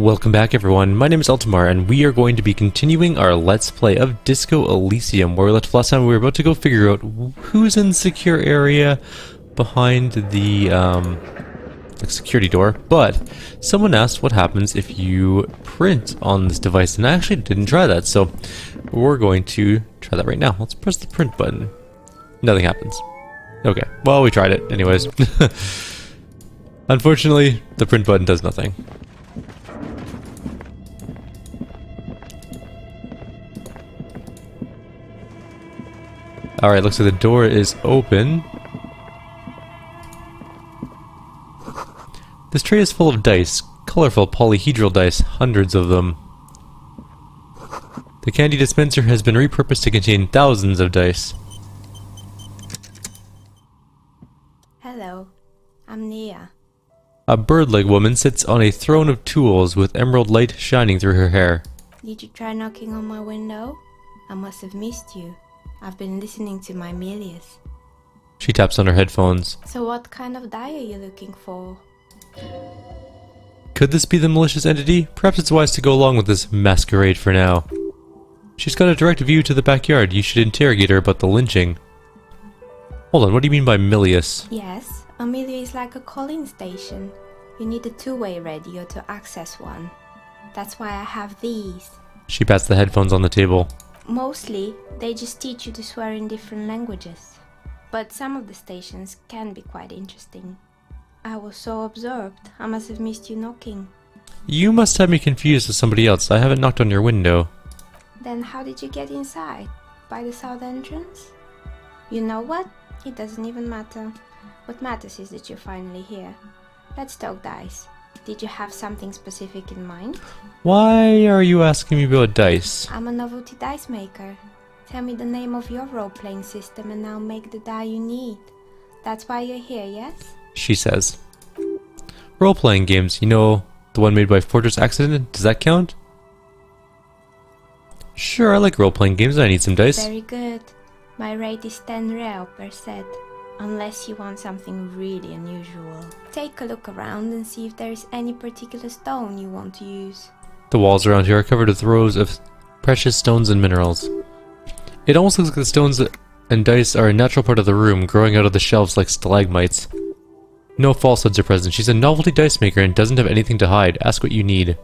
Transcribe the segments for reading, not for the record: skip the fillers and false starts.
Welcome back everyone, my name is Eltimar and we are going to be continuing our Let's Play of Disco Elysium, where we left last time. We were about to go figure out who's in the secure area behind the security door, but someone asked what happens if you print on this device, and I actually didn't try that, so we're going to try that right now. Let's press the print button. Nothing happens. Okay, well we tried it anyways. Unfortunately, the print button does nothing. Alright, looks like the door is open. This tray is full of dice, colorful polyhedral dice, hundreds of them. The candy dispenser has been repurposed to contain thousands of dice. Hello, I'm Nia. A bird-like woman sits on a throne of tools with emerald light shining through her hair. Did you try knocking on my window? I must have missed you. I've been listening to my Melius. She taps on her headphones. So what kind of die are you looking for? Could this be the malicious entity? Perhaps it's wise to go along with this masquerade for now. She's got a direct view to the backyard. You should interrogate her about the lynching. Hold on, what do you mean by Melius? Yes, a Melius is like a calling station. You need a two-way radio to access one. That's why I have these. She pats the headphones on the table. Mostly, they just teach you to swear in different languages. But some of the stations can be quite interesting. I was so absorbed, I must have missed you knocking. You must have me confused with somebody else. I haven't knocked on your window. Then how did you get inside? By the south entrance? You know what? It doesn't even matter. What matters is that you're finally here. Let's talk dice. Did you have something specific in mind? Why are you asking me about dice? I'm a novelty dice maker. Tell me the name of your role-playing system and I'll make the die you need. That's why you're here, yes? She says. Role-playing games, you know, the one made by Fortress Accident, does that count? Sure, I like role-playing games, I need some dice. Very good. My rate is 10 real per set. Unless you want something really unusual. Take a look around and see if there is any particular stone you want to use. The walls around here are covered with rows of precious stones and minerals. It almost looks like the stones and dice are a natural part of the room, growing out of the shelves like stalagmites. No falsehoods are present. She's a novelty dice maker and doesn't have anything to hide. Ask what you need.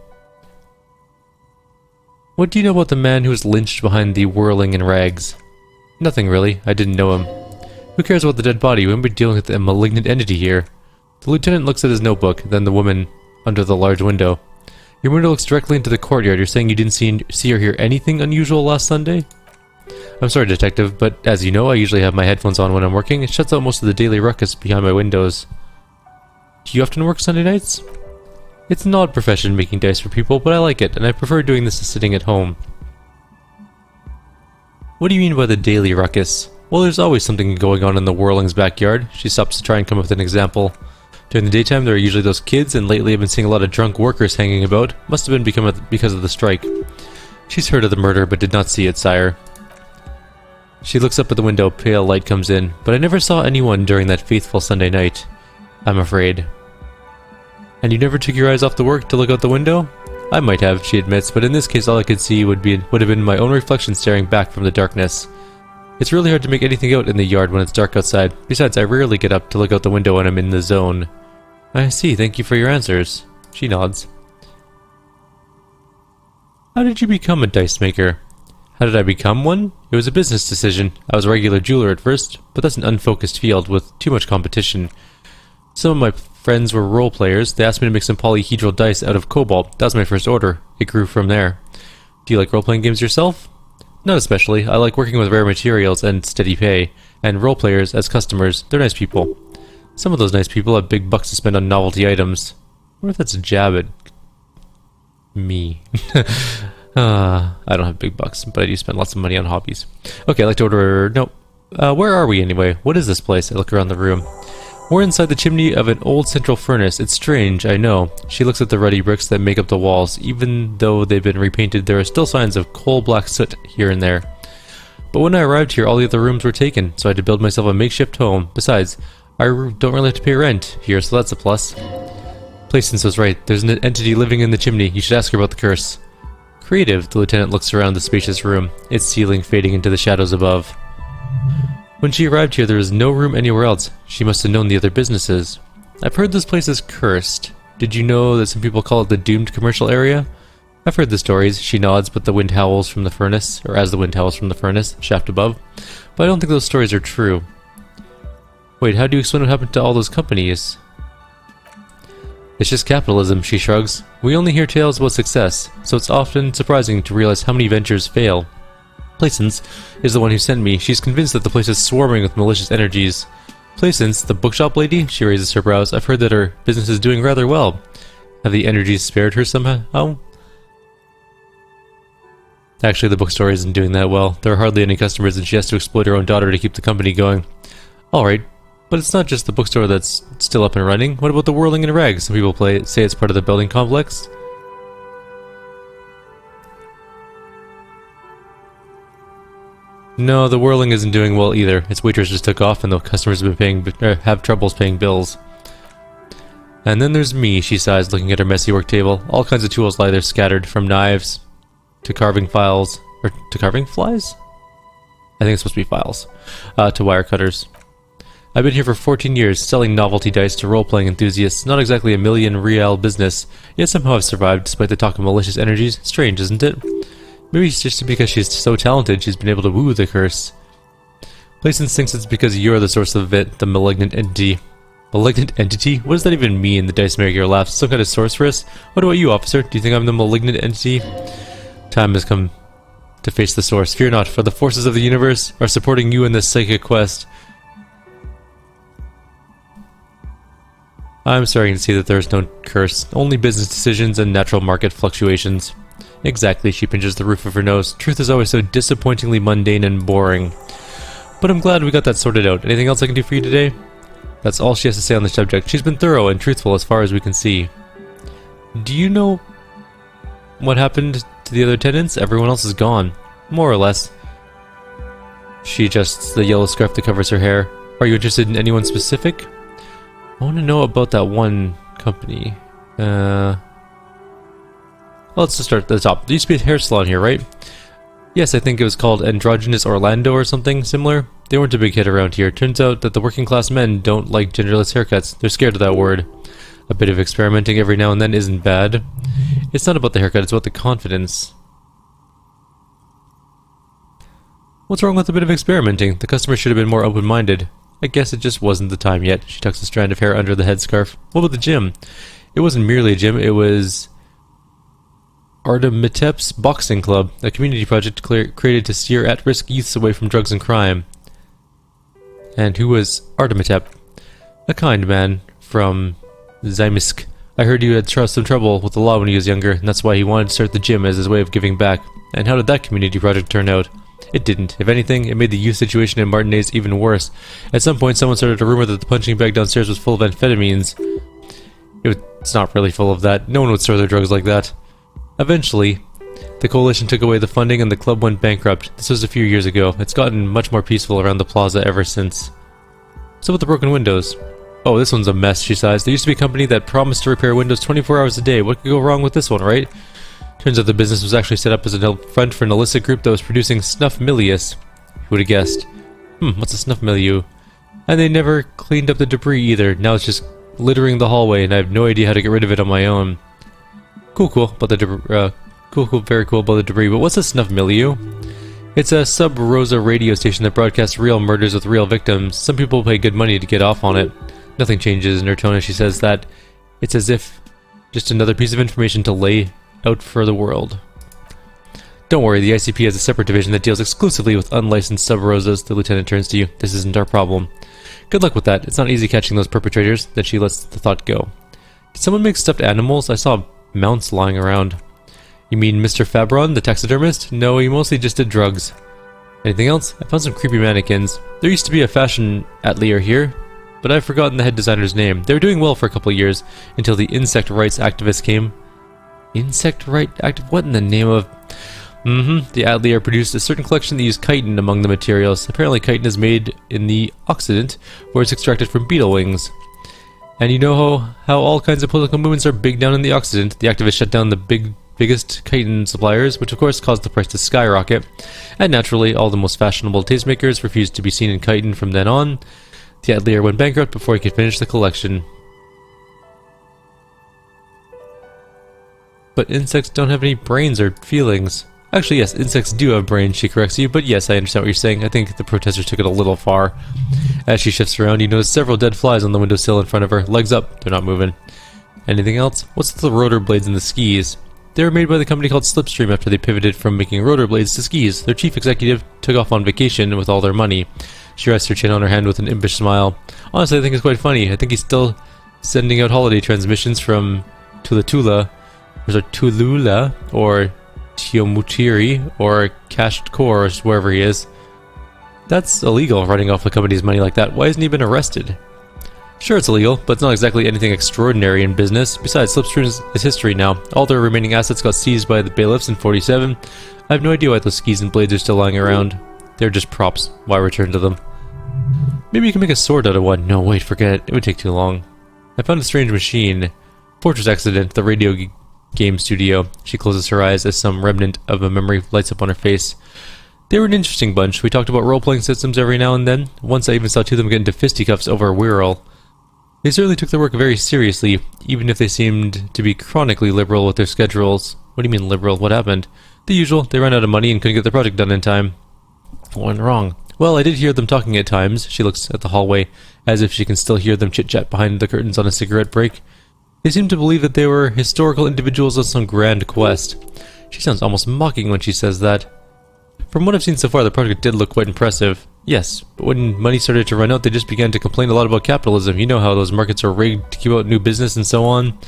What do you know about the man who was lynched behind the whirling in rags? Nothing really. I didn't know him. Who cares about the dead body? We won't be dealing with a malignant entity here. The lieutenant looks at his notebook, then the woman under the large window. Your window looks directly into the courtyard. You're saying you didn't see or hear anything unusual last Sunday? I'm sorry, detective, but as you know, I usually have my headphones on when I'm working. It shuts out most of the daily ruckus behind my windows. Do you often work Sunday nights? It's an odd profession making dice for people, but I like it, and I prefer doing this to sitting at home. What do you mean by the daily ruckus? Well, there's always something going on in the Whirling's backyard. She stops to try and come up with an example. During the daytime, there are usually those kids, and lately I've been seeing a lot of drunk workers hanging about. Must have been because of the strike. She's heard of the murder, but did not see it, sire. She looks up at the window, pale light comes in, but I never saw anyone during that faithful Sunday night. I'm afraid. And you never took your eyes off the work to look out the window? I might have, she admits, but in this case all I could see would have been my own reflection staring back from the darkness. It's really hard to make anything out in the yard when it's dark outside. Besides, I rarely get up to look out the window when I'm in the zone. I see, thank you for your answers. She nods. How did you become a dice maker? How did I become one? It was a business decision. I was a regular jeweler at first, but that's an unfocused field with too much competition. Some of my friends were role players. They asked me to make some polyhedral dice out of cobalt. That was my first order. It grew from there. Do you like role-playing games yourself? Not especially. I like working with rare materials and steady pay. And role players, as customers, they're nice people. Some of those nice people have big bucks to spend on novelty items. I wonder if that's a jab at me. I don't have big bucks, but I do spend lots of money on hobbies. Okay, I'd like to order... No. Where are we anyway? What is this place? I look around the room. We're inside the chimney of an old central furnace. It's strange, I know. She looks at the ruddy bricks that make up the walls. Even though they've been repainted, there are still signs of coal-black soot here and there. But when I arrived here, all the other rooms were taken, so I had to build myself a makeshift home. Besides, I don't really have to pay rent here, so that's a plus. Placence was right. There's an entity living in the chimney. You should ask her about the curse. Creative, the lieutenant looks around the spacious room, its ceiling fading into the shadows above. When she arrived here, there was no room anywhere else. She must have known the other businesses. I've heard this place is cursed. Did you know that some people call it the doomed commercial area? I've heard the stories. She nods, but the wind howls from the furnace, or as the wind howls from the furnace, shaft above. But I don't think those stories are true. Wait, how do you explain what happened to all those companies? It's just capitalism, she shrugs. We only hear tales about success, so it's often surprising to realize how many ventures fail. Placence is the one who sent me. She's convinced that the place is swarming with malicious energies. Placence, the bookshop lady? She raises her brows. I've heard that her business is doing rather well. Have the energies spared her somehow? Actually, the bookstore isn't doing that well. There are hardly any customers and she has to exploit her own daughter to keep the company going. Alright, but it's not just the bookstore that's still up and running. What about the Whirling in Rags? Some people say it's part of the building complex. No, the Whirling isn't doing well either. Its waitress just took off and the customers have troubles paying bills. And then there's me, she sighs, looking at her messy work table. All kinds of tools lie there scattered, from knives to carving files, or to carving flies? I think it's supposed to be files. To wire cutters. I've been here for 14 years, selling novelty dice to role-playing enthusiasts. Not exactly a million real business, yet somehow I've survived despite the talk of malicious energies. Strange, isn't it? Maybe it's just because she's so talented she's been able to woo the curse. Placence thinks it's because you're the source of it, the malignant entity. Malignant entity? What does that even mean? The Dicemaker laughs. Some kind of sorceress? What about you, officer? Do you think I'm the malignant entity? Time has come to face the source. Fear not, for the forces of the universe are supporting you in this psychic quest. I'm starting to see that there's no curse, only business decisions and natural market fluctuations. Exactly, she pinches the roof of her nose. Truth is always so disappointingly mundane and boring. But I'm glad we got that sorted out. Anything else I can do for you today? That's all she has to say on the subject. She's been thorough and truthful as far as we can see. Do you know what happened to the other tenants? Everyone else is gone. More or less. She adjusts the yellow scarf that covers her hair. Are you interested in anyone specific? I want to know about that one company. Let's just start at the top. There used to be a hair salon here, right? Yes, I think it was called Androgynous Orlando or something similar. They weren't a big hit around here. Turns out that the working class men don't like genderless haircuts. They're scared of that word. A bit of experimenting every now and then isn't bad. It's not about the haircut, it's about the confidence. What's wrong with a bit of experimenting? The customer should have been more open-minded. I guess it just wasn't the time yet. She tucks a strand of hair under the headscarf. What about the gym? It wasn't merely a gym, it was Artemitep's Boxing Club, a community project created to steer at-risk youths away from drugs and crime. And who was Artemitep? A kind man from Zymisk. I heard you had some trouble with the law when he was younger, and that's why he wanted to start the gym as his way of giving back. And how did that community project turn out? It didn't. If anything, it made the youth situation in Martinez even worse. At some point, someone started a rumor that the punching bag downstairs was full of amphetamines. It's not really full of that. No one would store their drugs like that. Eventually, the coalition took away the funding and the club went bankrupt. This was a few years ago. It's gotten much more peaceful around the plaza ever since. So with the broken windows? Oh, this one's a mess, she sighs. There used to be a company that promised to repair windows 24 hours a day. What could go wrong with this one, right? Turns out the business was actually set up as a front for an illicit group that was producing snuff milius. Who would have guessed? What's a snuff milieu? And they never cleaned up the debris either. Now it's just littering the hallway and I have no idea how to get rid of it on my own. Cool about the debris. Very cool about the debris. But what's a snuff milieu? It's a sub-Rosa radio station that broadcasts real murders with real victims. Some people pay good money to get off on it. Nothing changes in her tone as she says that. It's as if just another piece of information to lay out for the world. Don't worry, the ICP has a separate division that deals exclusively with unlicensed sub-Rosas. The lieutenant turns to you. This isn't our problem. Good luck with that. It's not easy catching those perpetrators. Then she lets the thought go. Did someone make stuffed animals? I saw mounts lying around. You mean Mr. Fabron, the taxidermist? No, he mostly just did drugs. Anything else? I found some creepy mannequins. There used to be a fashion atelier here, but I've forgotten the head designer's name. They were doing well for a couple of years, until the insect rights activists came. Insect right active? What in the name of... The atelier produced a certain collection that used chitin among the materials. Apparently chitin is made in the Occident, where it's extracted from beetle wings. And you know how all kinds of political movements are big down in the Occident. The activists shut down the biggest chitin suppliers, which of course caused the price to skyrocket. And naturally, all the most fashionable tastemakers refused to be seen in chitin from then on. The atelier went bankrupt before he could finish the collection. But insects don't have any brains or feelings. Actually, yes, insects do have brains, she corrects you, but yes, I understand what you're saying. I think the protesters took it a little far. As she shifts around, you notice several dead flies on the windowsill in front of her. Legs up, they're not moving. Anything else? What's with the rotor blades and the skis? They were made by the company called Slipstream after they pivoted from making rotor blades to skis. Their chief executive took off on vacation with all their money. She rests her chin on her hand with an impish smile. Honestly, I think it's quite funny. I think he's still sending out holiday transmissions from Tulula, or Tiomutiri, or Cashed Core, or wherever he is. That's illegal, running off the company's money like that. Why hasn't he been arrested? Sure, it's illegal, but it's not exactly anything extraordinary in business. Besides, Slipstream is history now. All their remaining assets got seized by the bailiffs in 47. I have no idea why those skis and blades are still lying around. They're just props. Why return to them? Maybe you can make a sword out of one. No, wait, forget it. It would take too long. I found a strange machine. Fortress Accident, the radio game studio. She closes her eyes as some remnant of a memory lights up on her face. They were an interesting bunch. We talked about role-playing systems every now and then. Once I even saw two of them get into fisticuffs over a Wirral. They certainly took their work very seriously, even if they seemed to be chronically liberal with their schedules. What do you mean liberal? What happened? The usual. They ran out of money and couldn't get the project done in time. What went wrong? Well, I did hear them talking at times. She looks at the hallway, as if she can still hear them chit-chat behind the curtains on a cigarette break. They seemed to believe that they were historical individuals on some grand quest. She sounds almost mocking when she says that. From what I've seen so far, the project did look quite impressive. Yes, but when money started to run out, they just began to complain a lot about capitalism. You know how those markets are rigged to keep out new business and so on.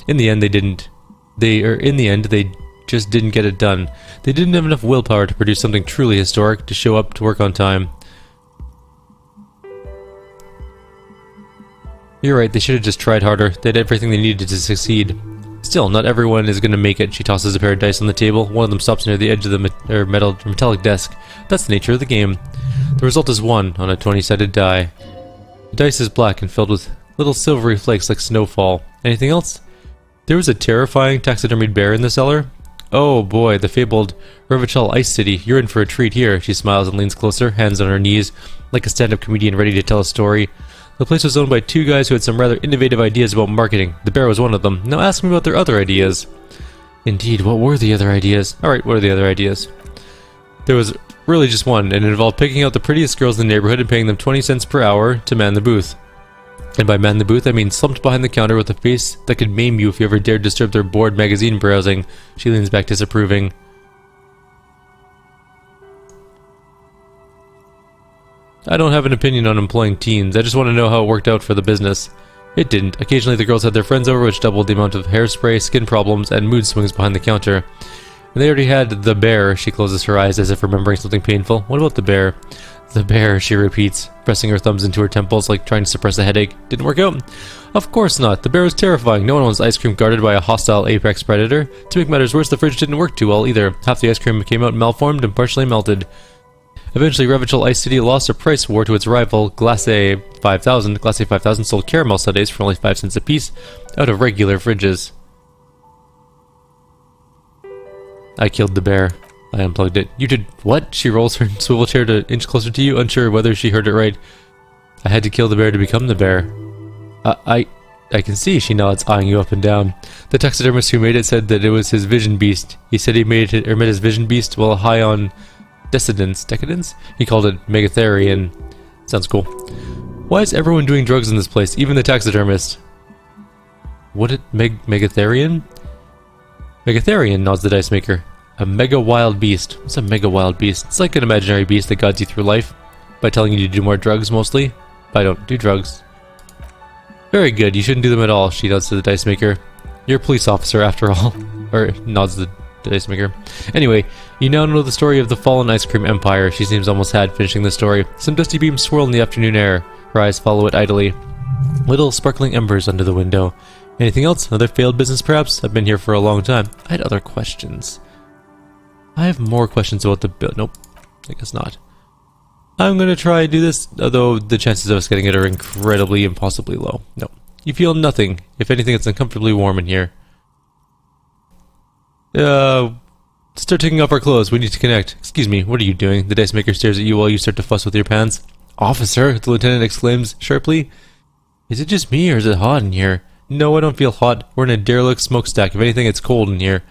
In the end, they just didn't get it done. They didn't have enough willpower to produce something truly historic, to show up to work on time. You're right, they should have just tried harder. They had everything they needed to succeed. Still, not everyone is going to make it. She tosses a pair of dice on the table. One of them stops near the edge of the metallic desk. That's the nature of the game. The result is 1 on a 20-sided die. The dice is black and filled with little silvery flakes like snowfall. Anything else? There was a terrifying taxidermied bear in the cellar. Oh boy, the fabled Revachol Ice City. You're in for a treat here. She smiles and leans closer, hands on her knees, like a stand-up comedian ready to tell a story. The place was owned by two guys who had some rather innovative ideas about marketing. The bear was one of them. Now ask me about their other ideas. Indeed, what were the other ideas? Alright, what are the other ideas? There was really just one, and it involved picking out the prettiest girls in the neighborhood and paying them 20 cents per hour to man the booth. And by man the booth, I mean slumped behind the counter with a face that could maim you if you ever dared disturb their bored magazine browsing. She leans back disapproving. I don't have an opinion on employing teens. I just want to know how it worked out for the business. It didn't. Occasionally the girls had their friends over, which doubled the amount of hairspray, skin problems, and mood swings behind the counter. And they already had the bear. She closes her eyes as if remembering something painful. What about the bear? The bear, she repeats, pressing her thumbs into her temples like trying to suppress a headache. Didn't work out? Of course not. The bear was terrifying. No one wants ice cream guarded by a hostile apex predator. To make matters worse, the fridge didn't work too well either. Half the ice cream came out malformed and partially melted. Eventually, Revachol Ice City lost a price war to its rival, Glace 5000. Glace 5000 sold caramel sundaes for only 5 cents a piece, out of regular fridges. I killed the bear. I unplugged it. You did what? She rolls her swivel chair to inch closer to you, unsure whether she heard it right. I had to kill the bear to become the bear. I can see, she nods, eyeing you up and down. The taxidermist who made it said that it was his vision beast. He said he met his vision beast while high on decadence? He called it Megatherian. Sounds cool. Why is everyone doing drugs in this place, even the taxidermist? What it Megatherian? Megatherian, nods the Dicemaker. A mega wild beast. What's a mega wild beast? It's like an imaginary beast that guides you through life by telling you to do more drugs mostly. But I don't do drugs. Very good, you shouldn't do them at all, she nods to the Dicemaker. You're a police officer after all. Or nods to the Dicemaker. Anyway, you now know the story of the fallen ice cream empire. She seems almost had finishing the story. Some dusty beams swirl in the afternoon air. Her eyes follow it idly. Little sparkling embers under the window. Anything else? Another failed business perhaps? I've been here for a long time. I had other questions. I have more questions about the bill. Nope, I guess not. I'm gonna try to do this, although the chances of us getting it are incredibly, impossibly low. No. You feel nothing. If anything, it's uncomfortably warm in here. Start taking off our clothes. We need to connect. Excuse me, what are you doing? The Dicemaker stares at you while you start to fuss with your pants. Officer, the lieutenant exclaims sharply. Is it just me or is it hot in here? No, I don't feel hot. We're in a derelict smokestack. If anything, it's cold in here.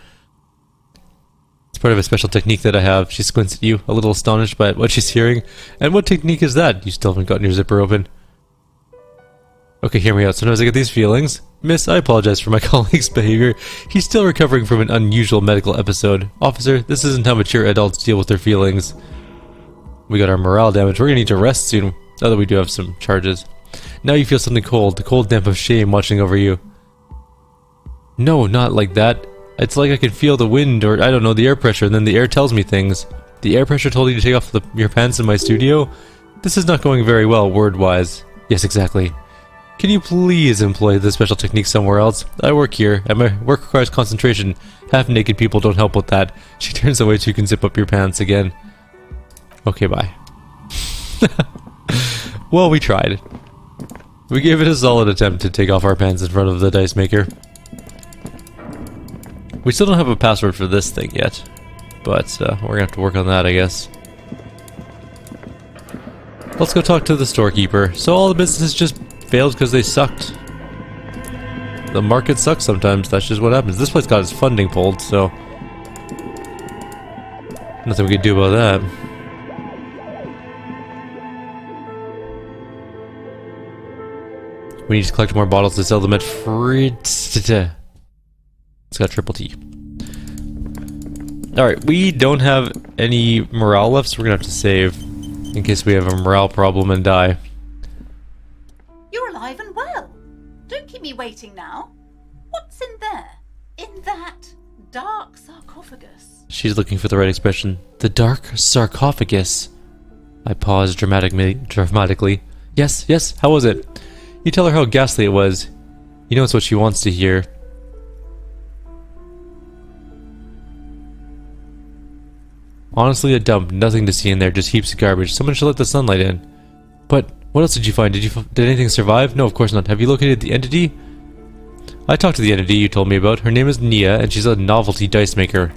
It's part of a special technique that I have. She squints at you, a little astonished by what she's hearing. And what technique is that? You still haven't gotten your zipper open. Okay, hear me out. Sometimes I get these feelings. Miss, I apologize for my colleague's behavior. He's still recovering from an unusual medical episode. Officer, this isn't how mature adults deal with their feelings. We got our morale damage. We're gonna need to rest soon. Although we do have some charges. Now you feel something cold. The cold damp of shame watching over you. No, not like that. It's like I can feel the wind or, I don't know, the air pressure, and then the air tells me things. The air pressure told you to take off your pants in my studio? This is not going very well, word-wise. Yes, exactly. Can you please employ this special technique somewhere else? I work here, and my work requires concentration. Half-naked people don't help with that. She turns away so you can zip up your pants again. Okay, bye. Well, we tried. We gave it a solid attempt to take off our pants in front of the Dicemaker. We still don't have a password for this thing yet, but we're gonna have to work on that, I guess. Let's go talk to the storekeeper. So all the businesses just failed because they sucked. The market sucks sometimes, that's just what happens. This place got its funding pulled, so nothing we could do about that. We need to collect more bottles to sell them at Pherrid. It's got triple T. Alright, we don't have any morale left, so we're gonna have to save in case we have a morale problem and die. You're alive and well. Don't keep me waiting now. What's in there? In that dark sarcophagus? She's looking for the right expression. The dark sarcophagus. I paused dramatically. Yes, yes, how was it? You tell her how ghastly it was. You know it's what she wants to hear. Honestly, a dump. Nothing to see in there, just heaps of garbage. Someone should let the sunlight in. But what else did you find? Did anything survive? No, of course not. Have you located the entity? I talked to the entity you told me about. Her name is Nia, and she's a novelty dice maker.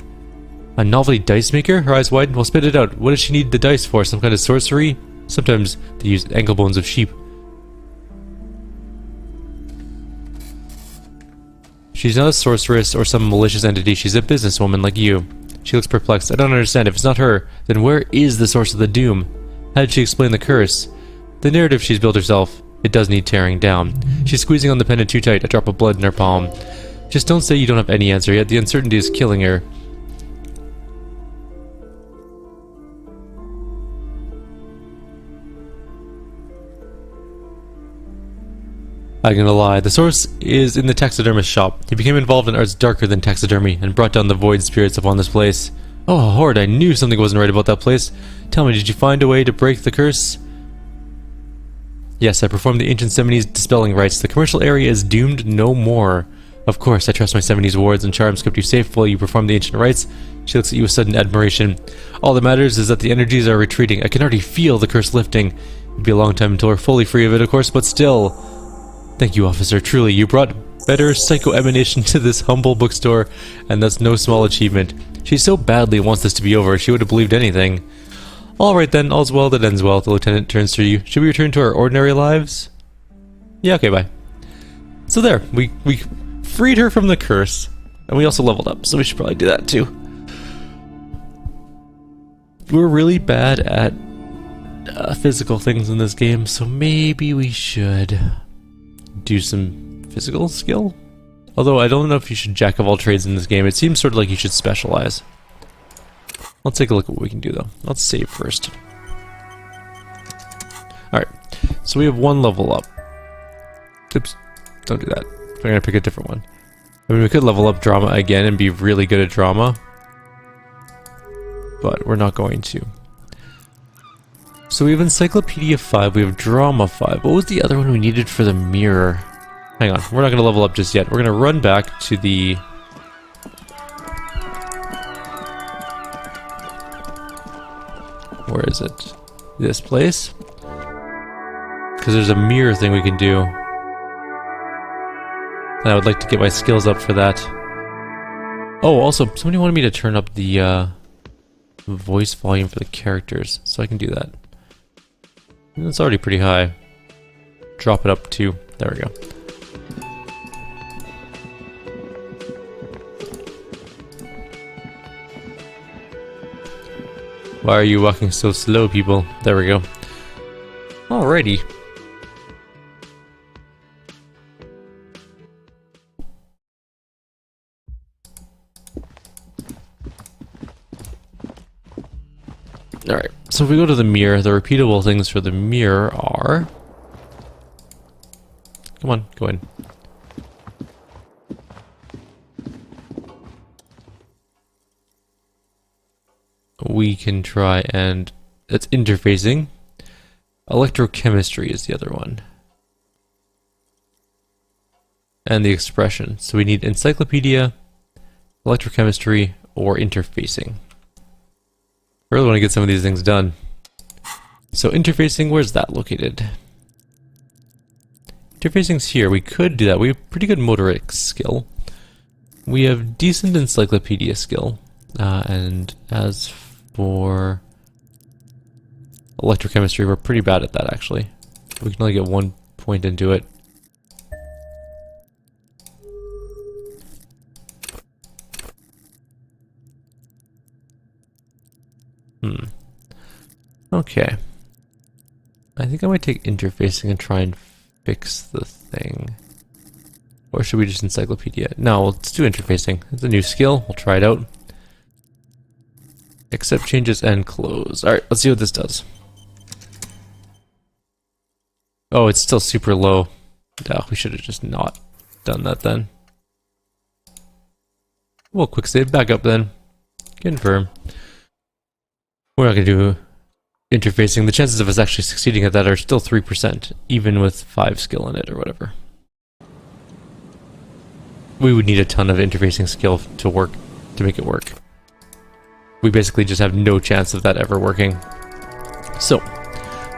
A novelty dice maker? Her eyes widened. Well, spit it out. What does she need the dice for? Some kind of sorcery? Sometimes they use ankle bones of sheep. She's not a sorceress or some malicious entity. She's a businesswoman like you. She looks perplexed. I don't understand. If it's not her, then where is the source of the doom? How did she explain the curse? The narrative she's built herself. It does need tearing down. She's squeezing on the pendant too tight, a drop of blood in her palm. Just don't say you don't have any answer yet. The uncertainty is killing her. I'm gonna lie, the source is in the taxidermist's shop. He became involved in arts darker than taxidermy, and brought down the void spirits upon this place. Oh, Horde, I knew something wasn't right about that place. Tell me, did you find a way to break the curse? Yes, I performed the ancient 70s dispelling rites. The commercial area is doomed no more. Of course, I trust my 70s wards and charms kept you safe while you performed the ancient rites. She looks at you with sudden admiration. All that matters is that the energies are retreating. I can already feel the curse lifting. It'd be a long time until we're fully free of it, of course, but still... Thank you, officer. Truly, you brought better psycho-emanation to this humble bookstore, and that's no small achievement. She so badly wants this to be over, she would have believed anything. Alright then, all's well that ends well. The lieutenant turns to you. Should we return to our ordinary lives? Yeah, okay, bye. So there, we freed her from the curse, and we also leveled up, so we should probably do that too. We're really bad at physical things in this game, so maybe we should... do some physical skill? Although I don't know if you should jack of all trades in this game. It seems sort of like you should specialize. Let's take a look at what we can do though. Let's save first. Alright, so we have one level up. Oops, don't do that. We're gonna pick a different one. I mean, we could level up drama again and be really good at drama, but we're not going to. So we have Encyclopedia 5, we have Drama 5. What was the other one we needed for the mirror? Hang on, we're not going to level up just yet. We're going to run back to the... Where is it? This place? Because there's a mirror thing we can do. And I would like to get my skills up for that. Oh, also, somebody wanted me to turn up the voice volume for the characters, so I can do that. It's already pretty high. Drop it up to... There we go. Why are you walking so slow, people? There we go. Alrighty. Alright, so if we go to the mirror, the repeatable things for the mirror are... Come on, go in. We can try and... That's interfacing. Electrochemistry is the other one. And the expression. So we need encyclopedia, electrochemistry, or interfacing. I really want to get some of these things done. So interfacing, where's that located? Interfacing's here. We could do that. We have pretty good motoric skill. We have decent encyclopedia skill. And as for electrochemistry, we're pretty bad at that actually. We can only get 1 point into it. Okay. I think I might take interfacing and try and fix the thing. Or should we just encyclopedia? No, let's do interfacing. It's a new skill. We'll try it out. Accept changes and close. Alright, let's see what this does. Oh, it's still super low. Oh, we should have just not done that then. Well, quick save. Back up then. Confirm. We're not going to do interfacing. The chances of us actually succeeding at that are still 3%, even with 5 skill in it or whatever. We would need a ton of interfacing skill to make it work. We basically just have no chance of that ever working. So,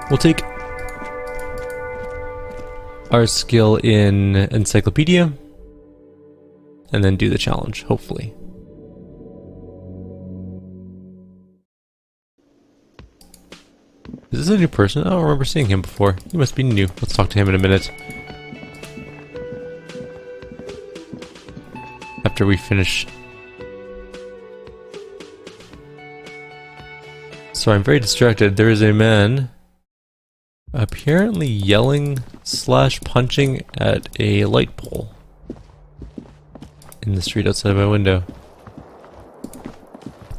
we'll take our skill in encyclopedia and then do the challenge, hopefully. Is this a new person? I don't remember seeing him before. He must be new. Let's talk to him in a minute. After we finish. So I'm very distracted. There is a man apparently yelling / punching at a light pole in the street outside my window.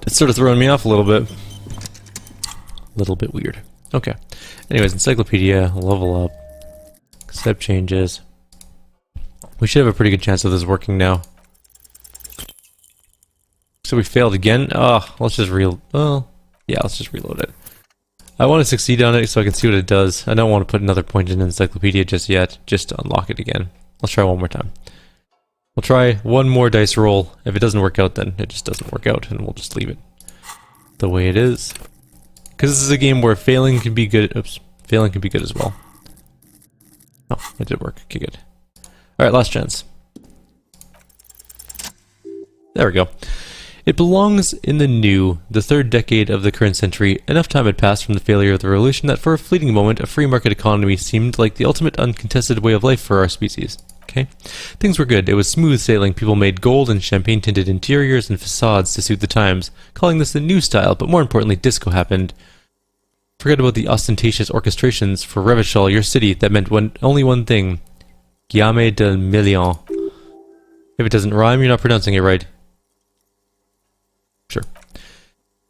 It's sort of throwing me off a little bit. A little bit weird. Okay. Anyways, encyclopedia, level up, accept changes. We should have a pretty good chance of this working now. So we failed again. Oh, let's just let's just reload it. I want to succeed on it so I can see what it does. I don't want to put another point in encyclopedia just yet, just to unlock it again. Let's try one more time. We'll try one more dice roll. If it doesn't work out, then it just doesn't work out, and we'll just leave it the way it is. Because this is a game where failing can be good. Oops, failing can be good as well. Oh, it did work. Okay, good. Alright, last chance. There we go. It belongs in the third decade of the current century. Enough time had passed from the failure of the revolution that for a fleeting moment a free market economy seemed like the ultimate uncontested way of life for our species. Okay? Things were good. It was smooth sailing. People made gold and champagne-tinted interiors and facades to suit the times, calling this the new style, but more importantly, disco happened. Forget about the ostentatious orchestrations for Revachol, your city, that meant only one thing. Guillaume de Million. If it doesn't rhyme, you're not pronouncing it right. Sure.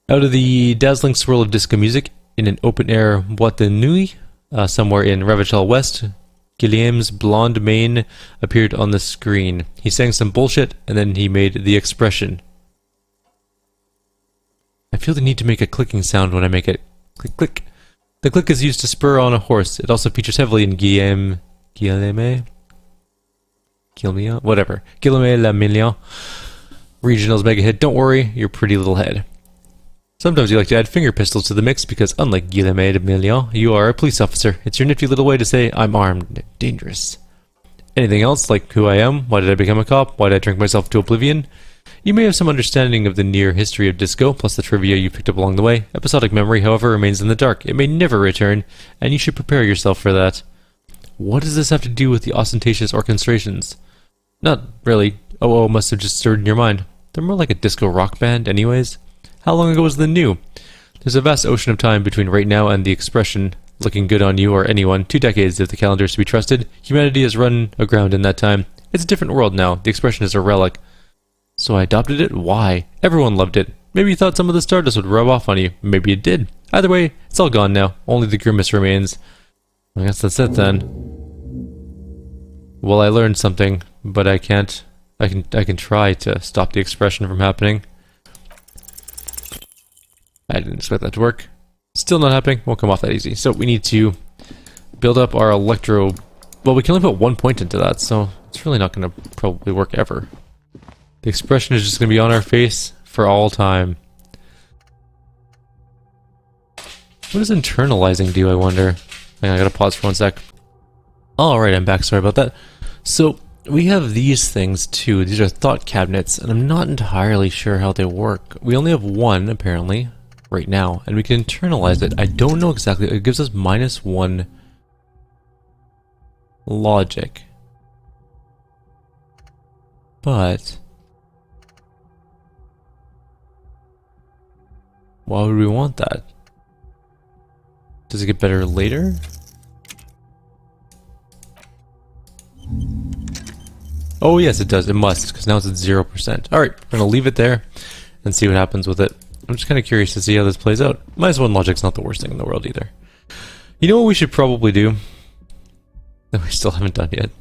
Out of the dazzling swirl of disco music, in an open-air boîte de nuit, somewhere in Revachol West, Guillaume's blonde mane appeared on the screen. He sang some bullshit, and then he made the expression. I feel the need to make a clicking sound when I make it. Click, click. The click is used to spur on a horse. It also features heavily in Guillaume la Million. Regional's mega hit. Don't worry, your pretty little head. Sometimes you like to add finger pistols to the mix because, unlike Guillaume de Million, you are a police officer. It's your nifty little way to say, I'm armed and dangerous. Anything else, like who I am, why did I become a cop, why did I drink myself to oblivion? You may have some understanding of the near history of disco, plus the trivia you picked up along the way. Episodic memory, however, remains in the dark. It may never return, and you should prepare yourself for that. What does this have to do with the ostentatious orchestrations? Not really. Oh, must have just stirred in your mind. They're more like a disco rock band, anyways. How long ago was the new? There's a vast ocean of time between right now and the expression looking good on you or anyone. 2 decades, if the calendar is to be trusted. Humanity has run aground in that time. It's a different world now. The expression is a relic. So I adopted it? Why? Everyone loved it. Maybe you thought some of the stardust would rub off on you. Maybe it did. Either way, it's all gone now. Only the grimace remains. I guess that's it then. Well, I learned something, but I can't. I can try to stop the expression from happening. I didn't expect that to work. Still not happening. Won't come off that easy. So we need to build up our electro. Well, we can only put 1 point into that, so it's really not going to probably work ever. The expression is just going to be on our face for all time. What does internalizing do, I wonder? Hang on, I gotta pause for 1 sec. Alright, I'm back. Sorry about that. So, we have these things too. These are thought cabinets, and I'm not entirely sure how they work. We only have one, apparently, right now, and we can internalize it. I don't know exactly. It gives us -1 logic. But why would we want that? Does it get better later? Oh yes, it does. It must, because now it's at 0%. Alright, we're going to leave it there and see what happens with it. I'm just kind of curious to see how this plays out. -1 logic's not the worst thing in the world either. You know what we should probably do? That we still haven't done yet.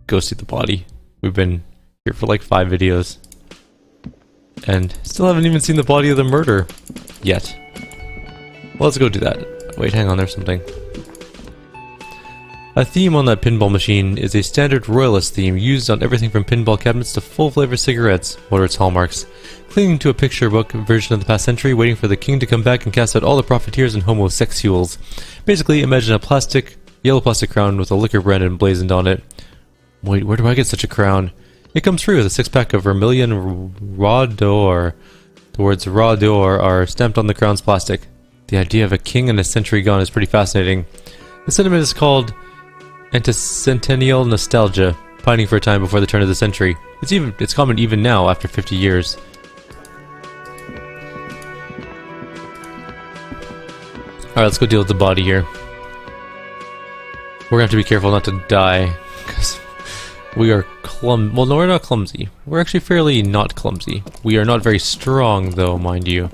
Go see the body. We've been here for like 5 videos. And still haven't even seen the body of the murder. Yet. Well, let's go do that. Wait, hang on, there's something. A theme on that pinball machine is a standard royalist theme used on everything from pinball cabinets to full-flavor cigarettes. What are its hallmarks? Clinging to a picture book version of the past century, waiting for the king to come back and cast out all the profiteers and homosexuals. Basically, imagine a yellow plastic crown with a liquor brand emblazoned on it. Wait, where do I get such a crown? It comes free with a 6-pack of Vermilion Raw d'Or. The words Raw d'Or are stamped on the crown's plastic. The idea of a king and a century gone is pretty fascinating. The sentiment is called anticentennial nostalgia, pining for a time before the turn of the century. It's common even now, after 50 years. Alright, let's go deal with the body here. We're gonna have to be careful not to die, because we are well, no, we're not clumsy. We're actually fairly not clumsy. We are not very strong, though, mind you.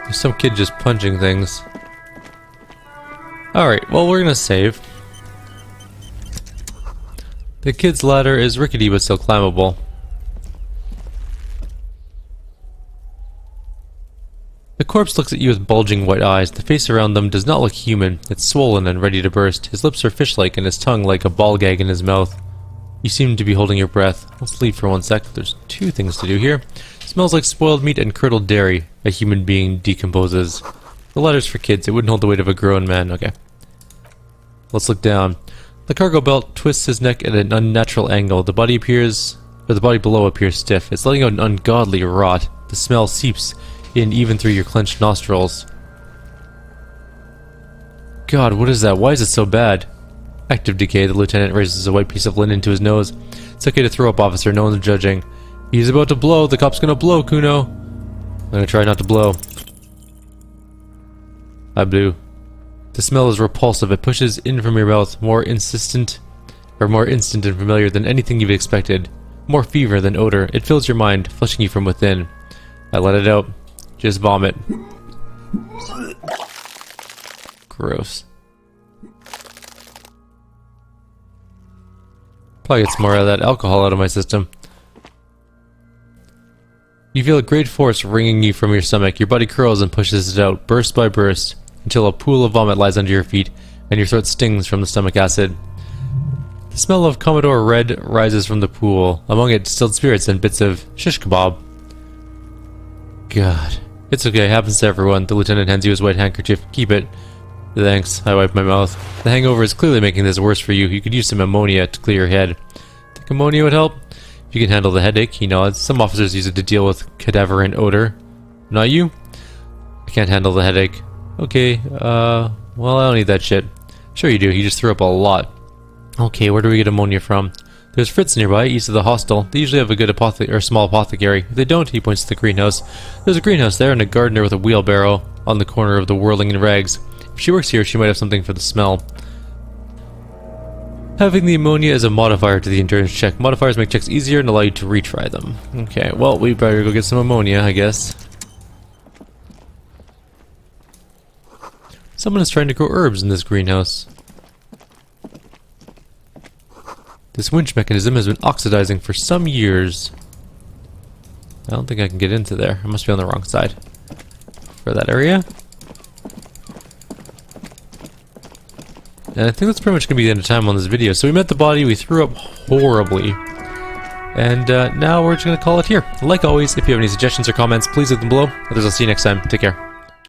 There's some kid just punching things. Alright, well, we're gonna save. The kid's ladder is rickety but still climbable. The corpse looks at you with bulging white eyes. The face around them does not look human. It's swollen and ready to burst. His lips are fish-like and his tongue like a ball gag in his mouth. You seem to be holding your breath. Let's leave for 1 sec. There's 2 things to do here. It smells like spoiled meat and curdled dairy. A human being decomposes. The ladder's for kids. It wouldn't hold the weight of a grown man. Okay. Let's look down. The cargo belt twists his neck at an unnatural angle. The body below appears stiff. It's letting out an ungodly rot. The smell seeps in even through your clenched nostrils. God, what is that? Why is it so bad? Active decay. The lieutenant raises a white piece of linen to his nose. It's okay to throw up, officer. No one's judging. He's about to blow. The cop's gonna blow, Kuno. I'm gonna try not to blow. I blew. The smell is repulsive. It pushes in from your mouth, more instant and familiar than anything you've expected. More fever than odor. It fills your mind, flushing you from within. I let it out. Just vomit. Gross. Probably get some more of that alcohol out of my system. You feel a great force wringing you from your stomach. Your body curls and pushes it out, burst by burst, until a pool of vomit lies under your feet, and your throat stings from the stomach acid. The smell of Commodore Red rises from the pool. Among it, distilled spirits and bits of shish kebab. God. It's okay, happens to everyone. The lieutenant hands you his white handkerchief. Keep it. Thanks, I wipe my mouth. The hangover is clearly making this worse for you. You could use some ammonia to clear your head. Think ammonia would help? If you can handle the headache, he nods. Some officers use it to deal with cadaverine odor. Not you? I can't handle the headache. Okay, well, I don't need that shit. Sure you do, you just threw up a lot. Okay, where do we get ammonia from? There's Fritz nearby, east of the hostel. They usually have a good small apothecary. If they don't, he points to the greenhouse. There's a greenhouse there and a gardener with a wheelbarrow on the corner of the whirling in rags. If she works here, she might have something for the smell. Having the ammonia is a modifier to the endurance check. Modifiers make checks easier and allow you to retry them. Okay, well, we better go get some ammonia, I guess. Someone is trying to grow herbs in this greenhouse. This winch mechanism has been oxidizing for some years. I don't think I can get into there. I must be on the wrong side. For that area. And I think that's pretty much going to be the end of time on this video. So we met the body, we threw up horribly. And now we're just going to call it here. Like always, if you have any suggestions or comments, please leave them below. Others, I'll see you next time. Take care.